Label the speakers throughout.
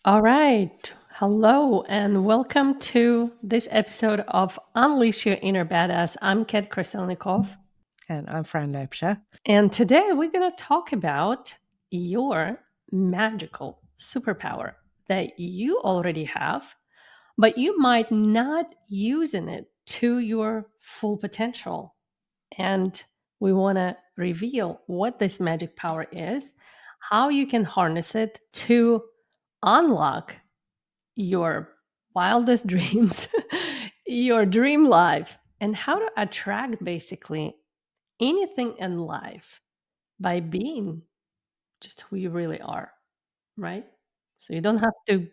Speaker 1: All right. Hello and welcome to this episode of Unleash Your Inner Badass. I'm Kat Krasilnikov.
Speaker 2: And I'm Fran Lepscher.
Speaker 1: And today we're going to talk about your magical superpower that you already have, but you might not using it to your full potential. And we want to reveal what this magic power is, how you can harness it to unlock your wildest dreams, your dream life, and how to attract basically anything in life by being just who you really are, right? So you don't have to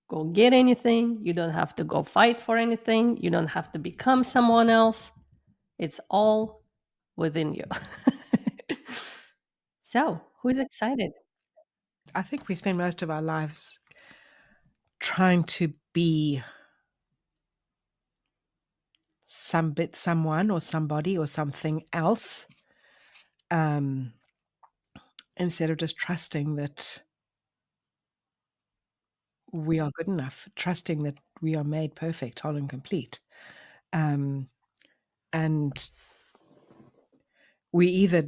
Speaker 1: go get anything, you don't have to go fight for anything, you don't have to become someone else. It's all within you. So, who's excited?
Speaker 2: I think we spend most of our lives trying to be someone or somebody or something else, um, instead of just trusting that we are good enough, trusting that we are made perfect, whole, and complete. Um, and we either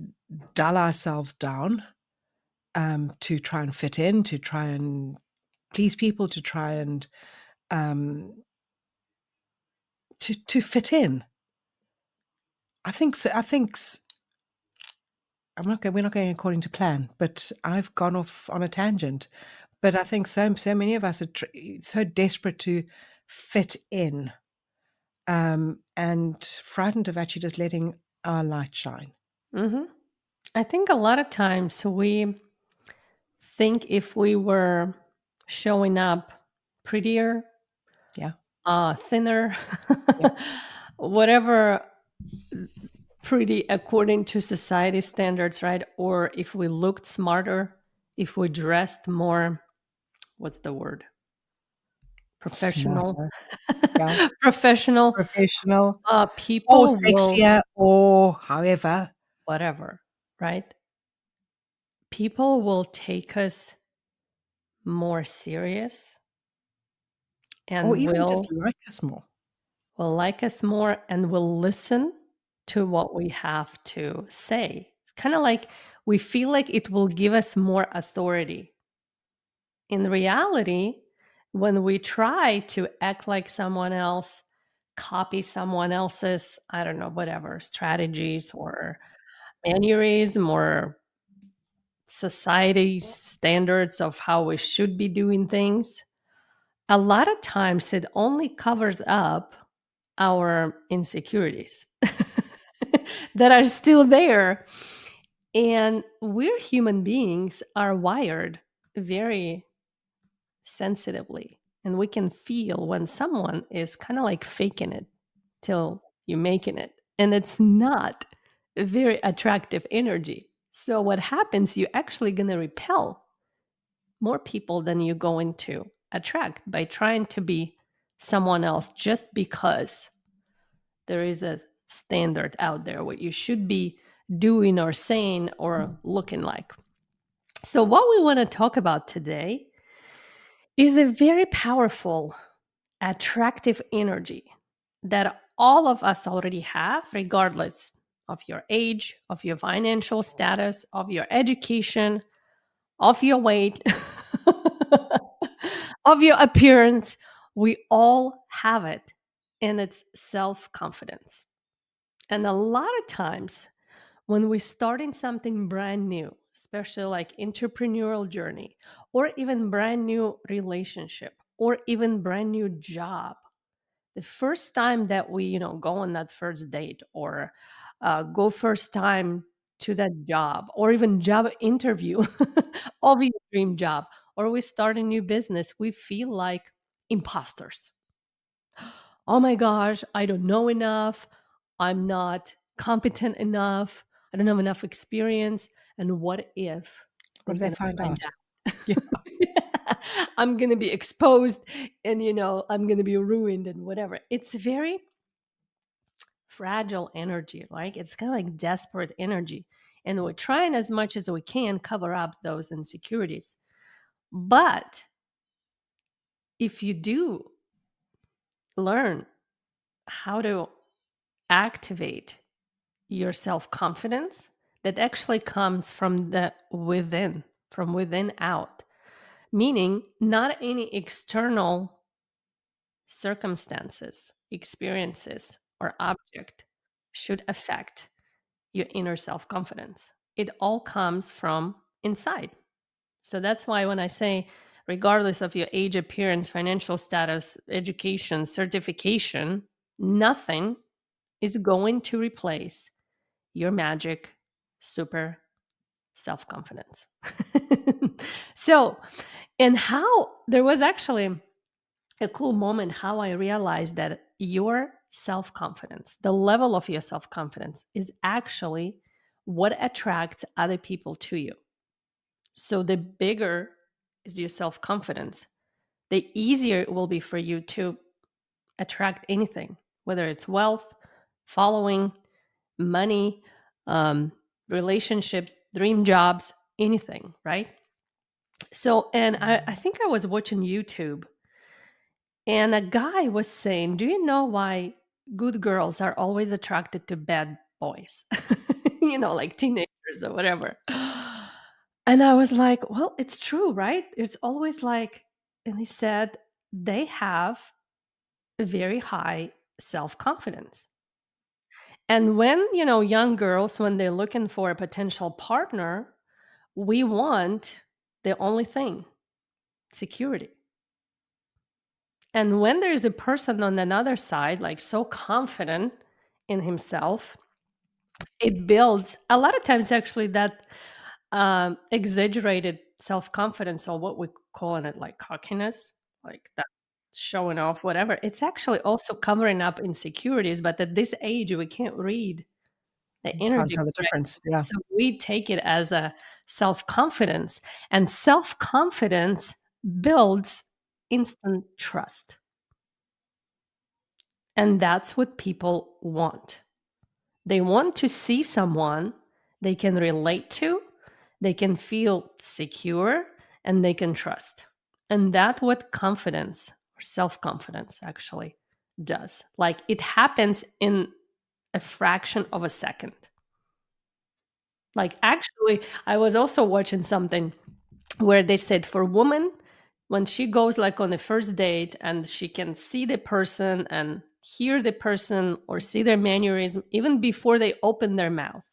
Speaker 2: dull ourselves down to try and fit in, to try and please people, to try and um, to fit in. I think so. We're not going according to plan, but I've gone off on a tangent. But I think so many of us are so desperate to fit in, and frightened of actually just letting our light shine.
Speaker 1: Hmm. I think a lot of times we think if we were showing up prettier,
Speaker 2: Yeah,
Speaker 1: thinner,
Speaker 2: yeah.
Speaker 1: whatever, pretty according to society standards, right? Or if we looked smarter, if we dressed more, what's the word? Professional.
Speaker 2: Smarter, yeah,
Speaker 1: Professional.
Speaker 2: professional, or
Speaker 1: People will,
Speaker 2: sexier, or however,
Speaker 1: whatever, right? People will take us more serious
Speaker 2: or
Speaker 1: and
Speaker 2: even just
Speaker 1: will
Speaker 2: like us more.
Speaker 1: like us more and will listen to what we have to say. It's kind of like we feel like it will give us more authority. In reality, when we try to act like someone else, copy someone else's, I don't know, whatever strategies or mannerism or society's standards of how we should be doing things, a lot of times it only covers up our insecurities that are still there. And we're human beings are wired very sensitively. And we can feel when someone is kind of like faking it till you're making it. And it's not a very attractive energy. So what happens, you're actually going to repel more people than you're going to attract by trying to be someone else just because there is a standard out there what you should be doing or saying or looking like. So, what we want to talk about today is a very powerful, attractive energy that all of us already have, regardless of your age, of your financial status, of your education, of your weight, of your appearance. We all have it, and it's self confidence. And a lot of times when we're starting something brand new, especially like entrepreneurial journey, or even brand new relationship, or even brand new job, the first time that we go on that first date or go first time to that job or even job interview of your dream job, or we start a new business, we feel like imposters. Oh my gosh, I don't know enough, I'm not competent enough, I don't have enough experience, and what if
Speaker 2: What
Speaker 1: they're
Speaker 2: do they
Speaker 1: gonna
Speaker 2: find
Speaker 1: find
Speaker 2: out?
Speaker 1: out?
Speaker 2: Yeah,
Speaker 1: I'm gonna be exposed, and I'm gonna be ruined and whatever. It's very fragile energy, right? It's kind of like desperate energy. And we're trying as much as we can cover up those insecurities. But if you do learn how to activate your self confidence, that actually comes from the within, from within out, meaning not any external circumstances, experiences, or object should affect your inner self confidence. It all comes from inside. So that's why when I say, regardless of your age, appearance, financial status, education, certification, nothing is going to replace your magic, super self confidence. So, and how there was actually a cool moment how I realized that your self confidence, the level of your self confidence, is actually what attracts other people to you. So, the bigger is your self confidence, the easier it will be for you to attract anything, whether it's wealth, following, money, um, relationships, dream jobs, anything, right? So, and I think I was watching YouTube, and a guy was saying, do you know why good girls are always attracted to bad boys? Like teenagers or whatever. And I was like, well, it's true, right? It's always like, and he said, they have a very high self confidence. And when, young girls, when they're looking for a potential partner, we want the only thing, security. And when there's a person on another side, like so confident in himself, it builds a lot of times actually that exaggerated self confidence, or what we calling it like cockiness, like that showing off, whatever. It's actually also covering up insecurities. But at this age, we can't read the
Speaker 2: Can't
Speaker 1: energy
Speaker 2: tell the
Speaker 1: correctly.
Speaker 2: difference. Yeah.
Speaker 1: So we take it as a self confidence, and self confidence builds instant trust. And that's what people want. They want to see someone they can relate to, they can feel secure, and they can trust. And that's what confidence or self confidence actually does. Like it happens in a fraction of a second. Like actually, I was also watching something where they said for women, when she goes like on a first date and she can see the person and hear the person or see their mannerism even before they open their mouth,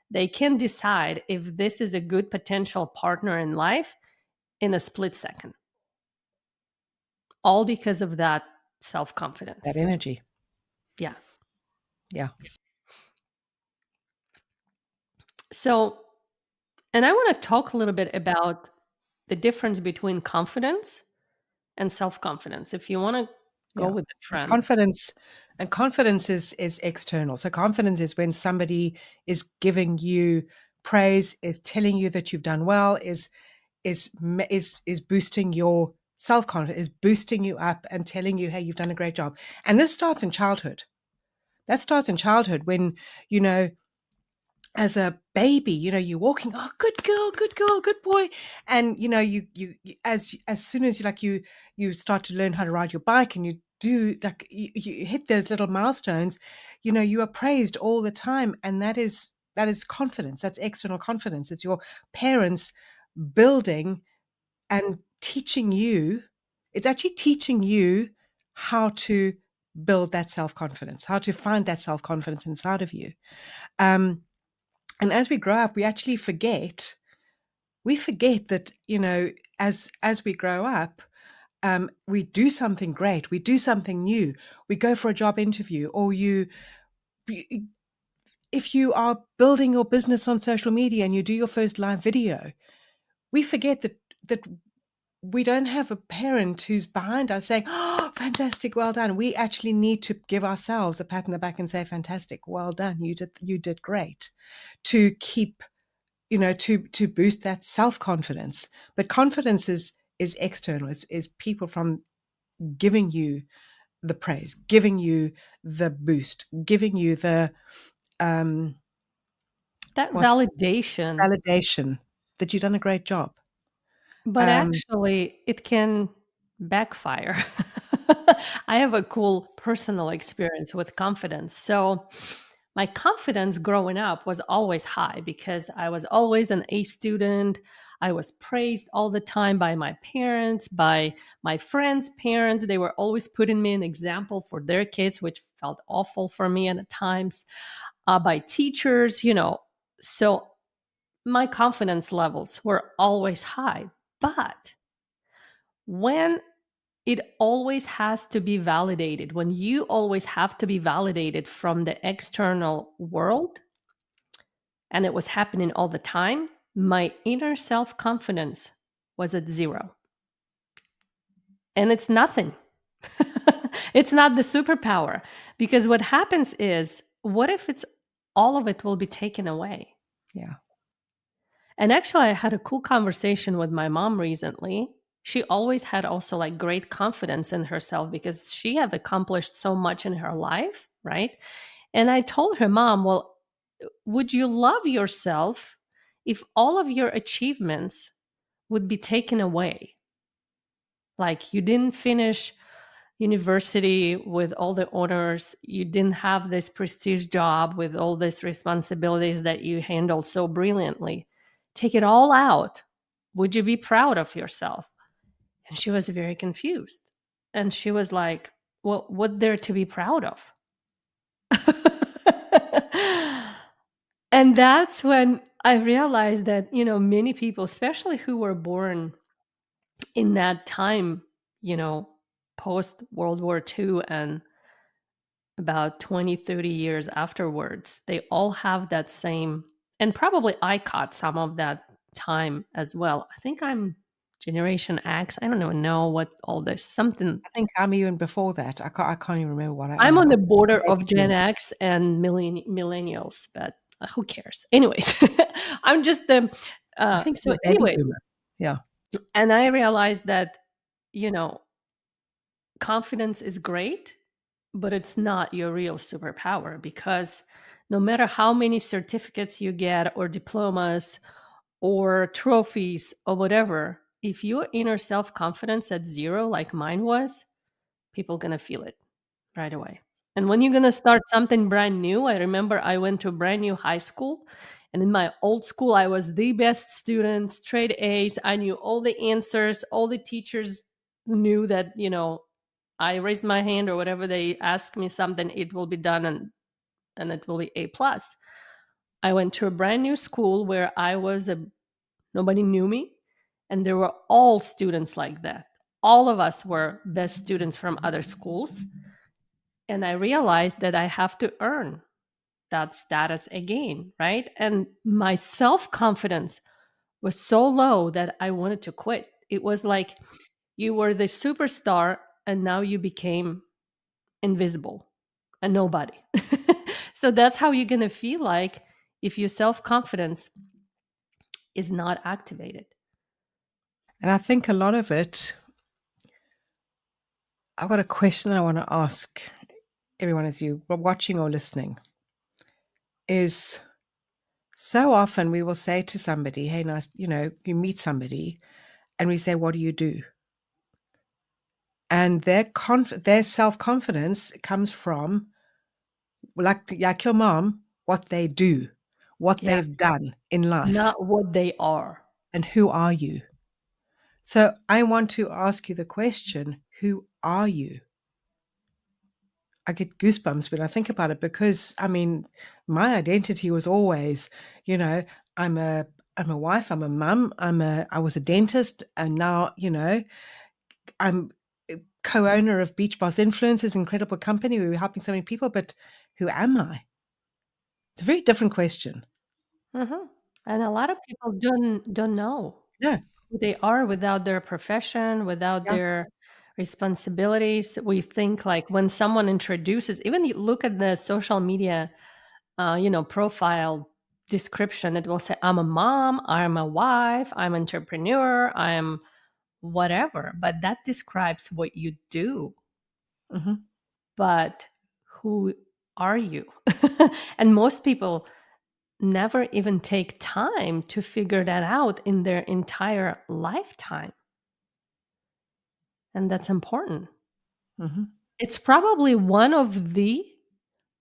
Speaker 1: they can decide if this is a good potential partner in life in a split second, all because of that self
Speaker 2: That
Speaker 1: confidence.
Speaker 2: energy.
Speaker 1: Yeah.
Speaker 2: Yeah.
Speaker 1: So, and I want to talk a little bit about the difference between confidence and self confidence. If you want to go
Speaker 2: Yeah.
Speaker 1: with the
Speaker 2: And
Speaker 1: trend.
Speaker 2: confidence is external. So confidence is when somebody is giving you praise, is telling you that you've done well, is boosting your self confidence, is boosting you up and telling you, hey, you've done a great job. And this starts in childhood. That starts in childhood when, you know, as a baby, you're walking, oh, good girl, good boy. And, as soon as you start to learn how to ride your bike and you do like, you hit those little milestones, you are praised all the time. And that is confidence. That's external confidence. It's your parents building and teaching you. It's actually teaching you how to build that self-confidence, how to find that self-confidence inside of you. Um, and as we grow up, we forget that, as we grow up, we do something great, we do something new, we go for a job interview, or if you are building your business on social media and you do your first live video, we forget that we don't have a parent who's behind us saying, oh, fantastic, well done. We actually need to give ourselves a pat on the back and say, fantastic, well done, you did great, to keep, to boost that self-confidence. But confidence is external, is people from giving you the praise, giving you the boost, giving you the um
Speaker 1: That
Speaker 2: what's
Speaker 1: validation,
Speaker 2: validation that you've done a great job.
Speaker 1: but
Speaker 2: um
Speaker 1: actually, it can backfire. I have a cool personal experience with confidence. So, my confidence growing up was always high because I was always an A student. I was praised all the time by my parents, by my friends' parents. They were always putting me an example for their kids, which felt awful for me at times, by teachers, So, my confidence levels were always high. But when it always has to be validated, when you always have to be validated from the external world, and it was happening all the time, my inner self confidence was at zero. And it's nothing. It's not the superpower. Because what happens is, what if it's all of it will be taken away?
Speaker 2: Yeah.
Speaker 1: And actually, I had a cool conversation with my mom recently. She always had also like great confidence in herself because she had accomplished so much in her life, right? And I told her, Mom, well, would you love yourself if all of your achievements would be taken away? Like you didn't finish university with all the honors, you didn't have this prestige job with all these responsibilities that you handled so brilliantly. Take it all out. Would you be proud of yourself? And she was very confused. And she was like, well, what there to be proud of? And that's when I realized that, many people, especially who were born in that time, you know, post World War II and about 20, 30 years afterwards, they all have that same, and probably I caught some of that time as well. I think I'm Generation X. I don't even know what all this something.
Speaker 2: I think I'm even before that. I can't even remember what I
Speaker 1: I'm
Speaker 2: am.
Speaker 1: on
Speaker 2: I'm
Speaker 1: the border
Speaker 2: baby
Speaker 1: of Gen
Speaker 2: boomer.
Speaker 1: X and millennials, but who cares? Anyways, I'm just the.
Speaker 2: I think I'm
Speaker 1: So
Speaker 2: a baby
Speaker 1: anyway,
Speaker 2: boomer. Yeah.
Speaker 1: and I realized that you know confidence is great, but it's not your real superpower because no matter how many certificates you get or diplomas or trophies or whatever, if your inner self confidence at zero, like mine was, people gonna feel it right away. And when you're gonna start something brand new, I remember I went to a brand new high school, and in my old school, I was the best student, straight A's. I knew all the answers. All the teachers knew that I raised my hand or whatever they ask me something, it will be done, and it will be A plus. I went to a brand new school where I was a nobody knew me, and there were all students like that. All of us were best students from other schools, and I realized that I have to earn that status again, right? And my self confidence was so low that I wanted to quit. It was like you were the superstar, and now you became invisible, a nobody. So that's how you're going to feel like if your self confidence is not activated.
Speaker 2: And I think a lot of it, I've got a question that I want to ask everyone as you are watching or listening is so often we will say to somebody, hey, nice, you meet somebody and we say, what do you do? And their self-confidence comes from, like your mom, what they do, what
Speaker 1: Yeah.
Speaker 2: they've done in life,
Speaker 1: Not what they are.
Speaker 2: and who are you? So I want to ask you the question, who are you? I get goosebumps when I think about it because I mean, my identity was always, you know, I'm a I'm a wife, I'm a mum, I was a dentist, and now, I'm a co-owner of Beach Boss Influencers, incredible company. We were helping so many people, but who am I? It's a very different question.
Speaker 1: Hmm. And a lot of people don't know
Speaker 2: Yeah,
Speaker 1: who they are without their profession, without
Speaker 2: yeah,
Speaker 1: their responsibilities. We think like when someone introduces, even you look at the social media, profile description, it will say, "I'm a mom, I'm a wife, I'm an entrepreneur, I'm whatever." But that describes what you do.
Speaker 2: hmm
Speaker 1: But who are you? And most people never even take time to figure that out in their entire lifetime. And that's important.
Speaker 2: Mhm.
Speaker 1: It's probably one of the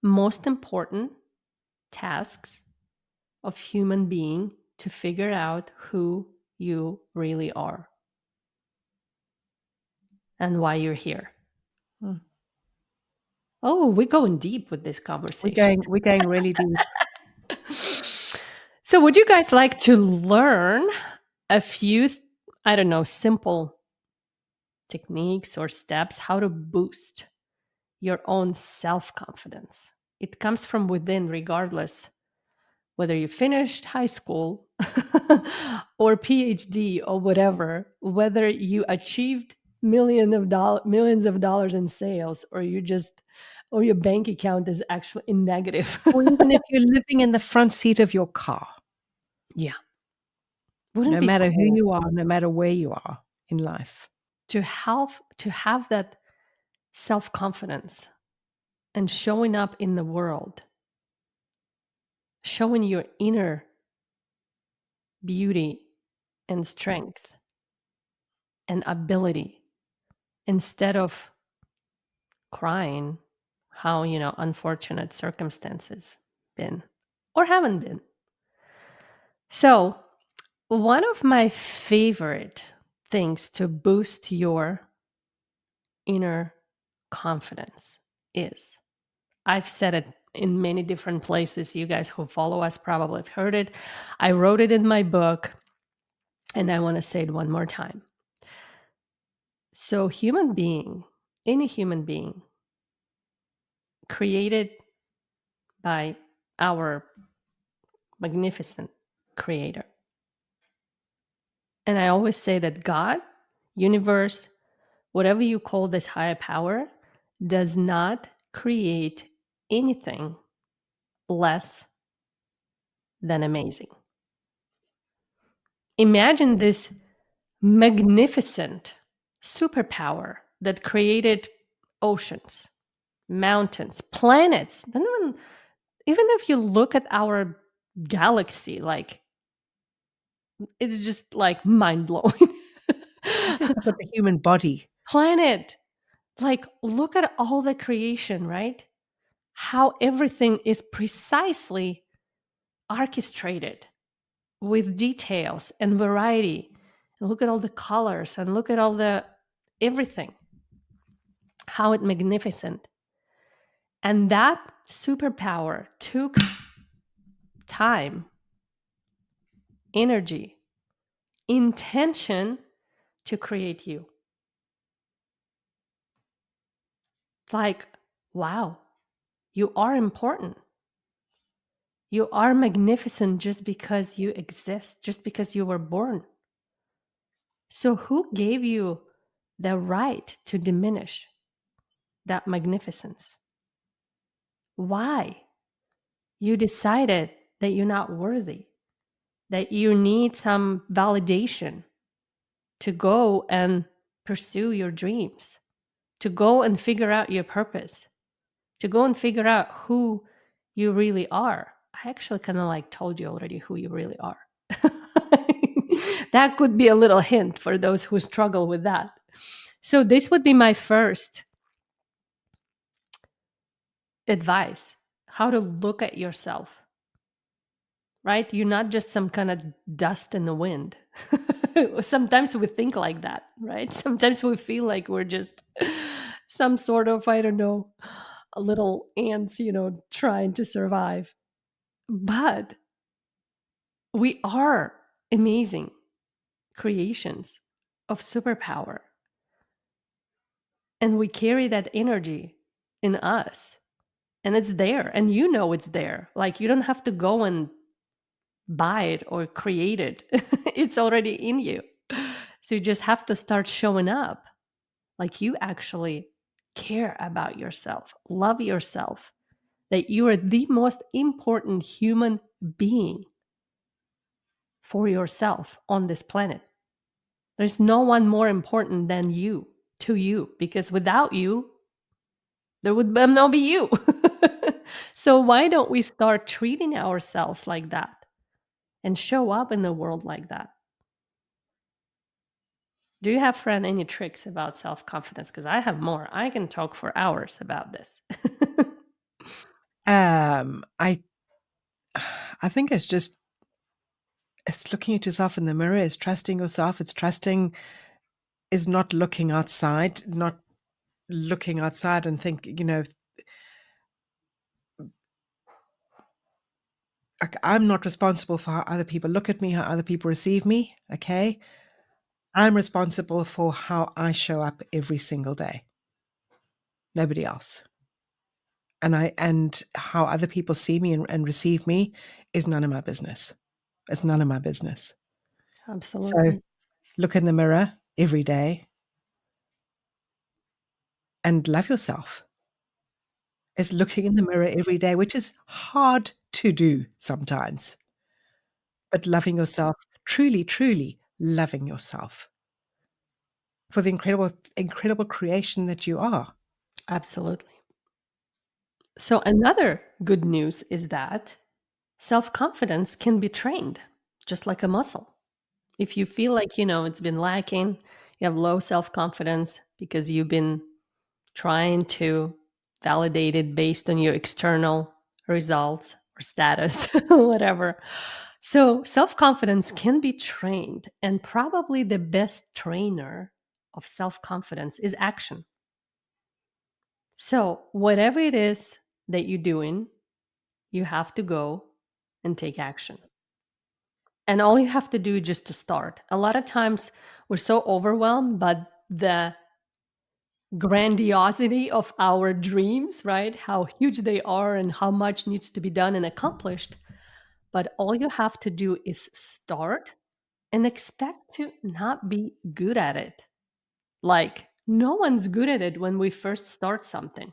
Speaker 1: most important tasks of human being to figure out who you really are and why you're here.
Speaker 2: Mm.
Speaker 1: Oh, we're going deep with this
Speaker 2: We're
Speaker 1: conversation.
Speaker 2: going we're going really deep.
Speaker 1: So, would you guys like to learn a few, I don't know, simple techniques or steps how to boost your own self confidence? It comes from within, regardless whether you finished high school or PhD or whatever, whether you achieved millions of dollars in sales, or you just, or your bank account is actually in negative.
Speaker 2: Or even if you're living in the front seat of your car,
Speaker 1: Yeah. Wouldn't
Speaker 2: no
Speaker 1: it be
Speaker 2: matter who
Speaker 1: cool
Speaker 2: you are, no matter where you are in life.
Speaker 1: to have that self-confidence and showing up in the world, showing your inner beauty and strength and ability, instead of crying how, unfortunate circumstances been or haven't been. So, one of my favorite things to boost your inner confidence is, I've said it in many different places. You guys who follow us probably have heard it. I wrote it in my book, and I want to say it one more time. So, any human being created by our magnificent creator. And I always say that God, universe, whatever you call this higher power, does not create anything less than amazing. Imagine this magnificent superpower that created oceans, mountains, planets. Then even if you look at our galaxy, like, it's just like mind blowing.
Speaker 2: Let's just look at the human body.
Speaker 1: Planet, like, look at all the creation, right? How everything is precisely orchestrated with details and variety. And look at all the colors and look at all the everything, how it magnificent. And that superpower took time, energy, intention to create you. Like, wow, you are important. You are magnificent just because you exist, just because you were born. So, who gave you the right to diminish that magnificence? Why? You decided that you're not worthy, that you need some validation to go and pursue your dreams, to go and figure out your purpose, to go and figure out who you really are. I actually kind of like told you already who you really are. That could be a little hint for those who struggle with that. So, this would be my first advice: how to look at yourself, right? You're not just some kind of dust in the wind. Sometimes we think like that, right? Sometimes we feel like we're just some sort of, I don't know, a little ants, trying to survive. But we are amazing creations of superpower. And we carry that energy in us. And it's there. And it's there. Like, you don't have to go and buy it or create it. It's already in you. So you just have to start showing up like you actually care about yourself, love yourself, that you are the most important human being for yourself on this planet. There's no one more important than you, to you, because without you, there would not be you. So why don't we start treating ourselves like that and show up in the world like that? Do you have, friend, any tricks about self confidence? Because I have more. I can talk for hours about this.
Speaker 2: I I think it's looking at yourself in the mirror, it's trusting yourself, it's trusting is not looking outside, not looking outside and think, like, I'm not responsible for how other people look at me, how other people receive me. Okay. I'm responsible for how I show up every single day. Nobody else. And how other people see me and receive me is none of my business. It's none of my business. So
Speaker 1: Absolutely.
Speaker 2: look in the mirror every day and love yourself. It's looking in the mirror every day, which is hard to do sometimes, but loving yourself, truly, truly loving yourself for the incredible, incredible creation that you are.
Speaker 1: Absolutely. So, another good news is that self confidence can be trained just like a muscle. If you feel like, it's been lacking, you have low self confidence because you've been trying to validate it based on your external results or status, whatever. So, self confidence can be trained, and probably the best trainer of self confidence is action. So, whatever it is that you're doing, you have to go and take action. And all you have to do just to start. A lot of times we're so overwhelmed by the grandiosity of our dreams, right? How huge they are and how much needs to be done and accomplished. But all you have to do is start and expect to not be good at it. Like, no one's good at it when we first start something.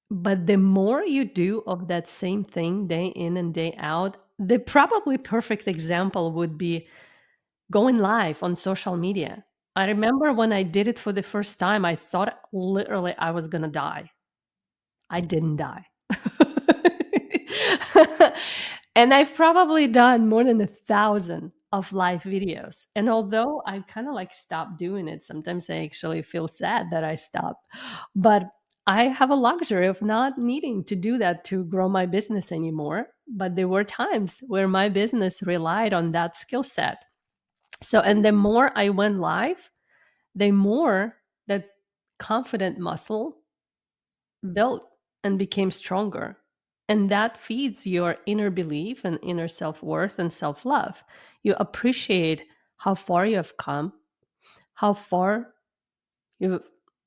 Speaker 1: But the more you do of that same thing day in and day out, the probably perfect example would be going live on social media. I remember when I did it for the first time, I thought literally I was going to die. I didn't die. And I've probably done more than 1,000 of live videos. And although I kind of like stopped doing it, sometimes I actually feel sad that I stopped. But I have a luxury of not needing to do that to grow my business anymore. But there were times where my business relied on that skill set. So, and the more I went live, the more that confident muscle built and became stronger. And that feeds your inner belief and inner self worth and self love. You appreciate how far you have come, how far you,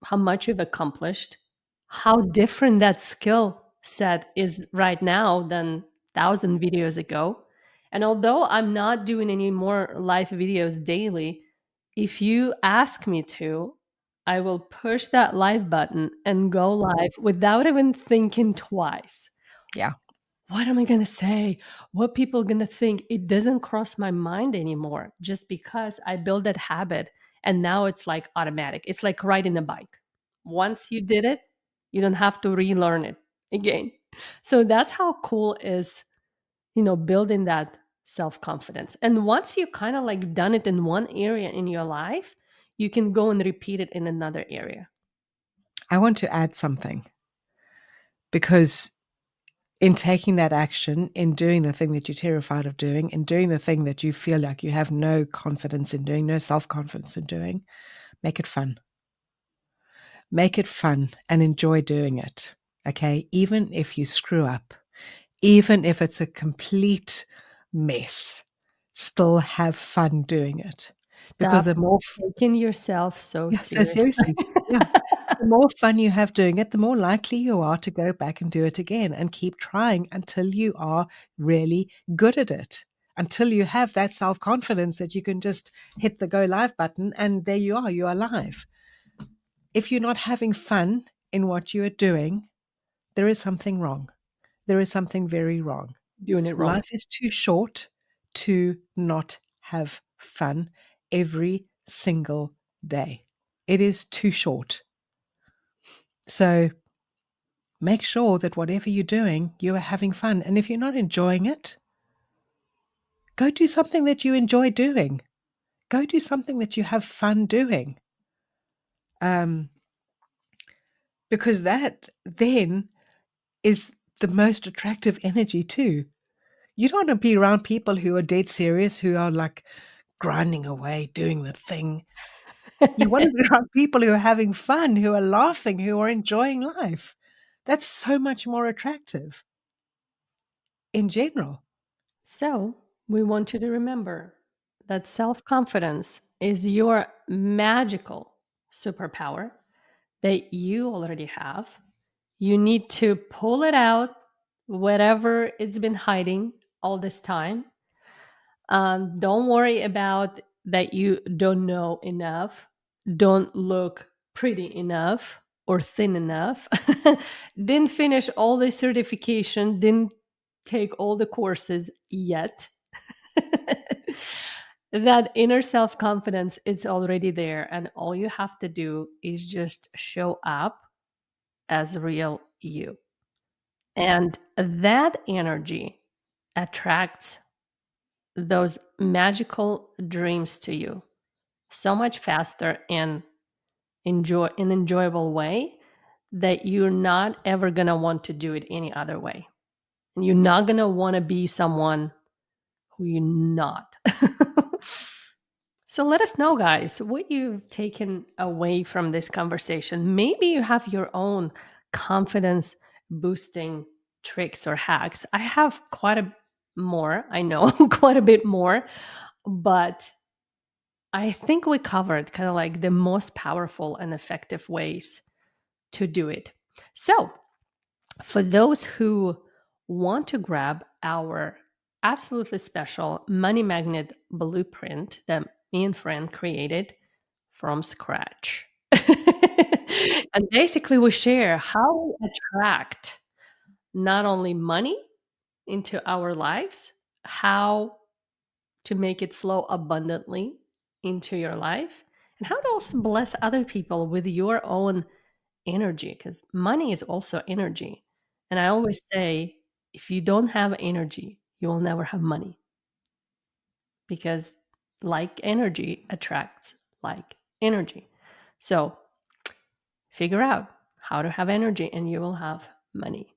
Speaker 1: how much you've accomplished, how different that skill set is right now than 1,000 videos ago. And although I'm not doing any more live videos daily, if you ask me to, I will push that live button and go live without even thinking twice.
Speaker 2: Yeah.
Speaker 1: What am I going to say? What people going to think? It doesn't cross my mind anymore just because I built that habit and now it's like automatic. It's like riding a bike. Once you did it, you don't have to relearn it again. So that's how cool is, building that self-confidence. And once you kind of like done it in one area in your life, you can go and repeat it in another area.
Speaker 2: I want to add something because in taking that action, in doing the thing that you're terrified of doing, in doing the thing that you feel like you have no confidence in doing, no self confidence in doing, make it fun. Make it fun and enjoy doing it. Okay. Even if you screw up, even if it's a complete mess, still have fun doing it. Because
Speaker 1: Stop
Speaker 2: the more,
Speaker 1: taking yourself so
Speaker 2: yeah, so
Speaker 1: seriously.
Speaker 2: seriously, yeah, the more fun you have doing it, the more likely you are to go back and do it again and keep trying until you are really good at it. Until you have that self confidence that you can just hit the go live button and there you are live. If you're not having fun in what you are doing, there is something wrong. There is something very wrong.
Speaker 1: Doing it wrong.
Speaker 2: Life is too short to not have fun every single day. It is too short. So make sure that whatever you're doing, you are having fun. And if you're not enjoying it, go do something that you enjoy doing. Go do something that you have fun doing. Um, because that then is the most attractive energy too. You don't want to be around people who are dead serious, who are like grinding away, doing the thing. You want to be around people who are having fun, who are laughing, who are enjoying life. That's so much more attractive in general.
Speaker 1: So, we want you to remember that self confidence is your magical superpower that you already have. You need to pull it out, whatever it's been hiding all this time. Don't worry about that you don't know enough, don't look pretty enough or thin enough, didn't finish all the certification, didn't take all the courses yet. That inner self confidence it's already there, and all you have to do is just show up as real you. And that energy attracts those magical dreams to you so much faster and enjoy in an enjoyable way that you're not ever going to want to do it any other way. And you're not going to want to be someone who you're not. So let us know, guys, what you've taken away from this conversation. Maybe you have your own confidence boosting tricks or hacks. I have quite a more, I know, quite a bit more, but I think we covered kind of like the most powerful and effective ways to do it. So, for those who want to grab our absolutely special money magnet blueprint that me and friend created from scratch. And basically we share how we attract not only money into our lives, how to make it flow abundantly into your life, and how to also bless other people with your own energy, because money is also energy. And I always say, if you don't have energy, you will never have money, because like energy attracts like energy. So figure out how to have energy and you will have money.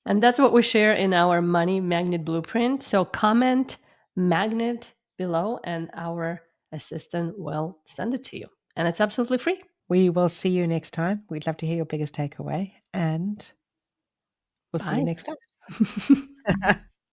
Speaker 1: And that's what we share in our money magnet blueprint. So comment magnet below and our assistant will send it to you. And it's absolutely free.
Speaker 2: We will see you next time. We'd love to hear your biggest takeaway, and we'll see you
Speaker 1: Bye.
Speaker 2: next time.